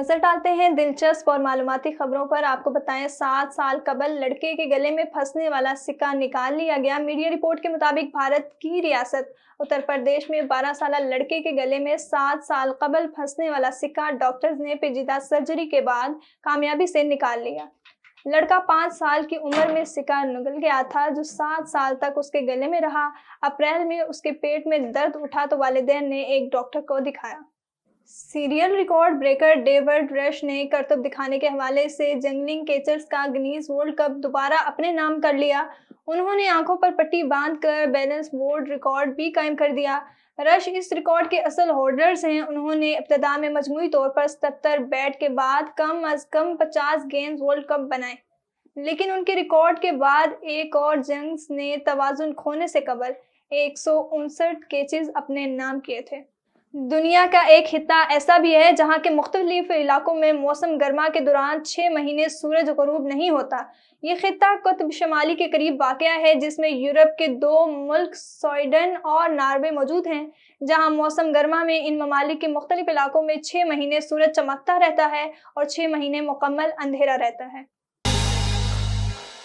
नजर डालते हैं दिलचस्प और मालूमाती खबरों पर। आपको बताएं, 7 साल कबल लड़के के गले में फंसने वाला सिक्का निकाल लिया गया। मीडिया रिपोर्ट के मुताबिक भारत की रियासत उत्तर प्रदेश में 12 साल लड़के के गले में 7 साल कबल फंसने वाला सिक्का डॉक्टर्स ने पेचीदा सर्जरी के बाद कामयाबी से निकाल लिया। लड़का 5 साल की उम्र में सिक्का निकल गया था, जो 7 साल तक उसके गले में रहा। अप्रैल में उसके पेट में दर्द उठा तो वालिदैन ने एक डॉक्टर को दिखाया। Serial record breaker David rush ने करतब दिखाने के हवाले से जंगलिंग कैचर्स का गिनीज वर्ल्ड कप दोबारा अपने नाम कर लिया। उन्होंने आंखों पर पट्टी बांधकर बैलेंस वर्ल्ड रिकॉर्ड भी कायम कर दिया। रश इस रिकॉर्ड के असल होल्डर्स हैं। उन्होंने इब्तदा में मजमूई तौर पर 77 बैट के बाद कम अज कम 50 गेम्स वर्ल्ड कप बनाए, लेकिन उनके रिकॉर्ड के बाद एक और जंग्स ने तवाजुन खोने से कबल 159 कैचेस अपने नाम किए थे। दुनिया का एक हिस्सा ऐसा भी है जहां के मुख्तलिफ इलाकों में मौसम गर्मा के दौरान 6 महीने सूरज गुरूब नहीं होता। ये खित्ता कुतुब शमाली के करीब वाक़या है, जिसमें यूरोप के 2 मुल्क स्वीडन और नॉर्वे मौजूद हैं। जहां मौसम गर्मा में इन ममालिक के मुख्तलिफ इलाकों में 6 महीने सूरज चमकता रहता है और 6 महीने मुकम्मल अंधेरा रहता है।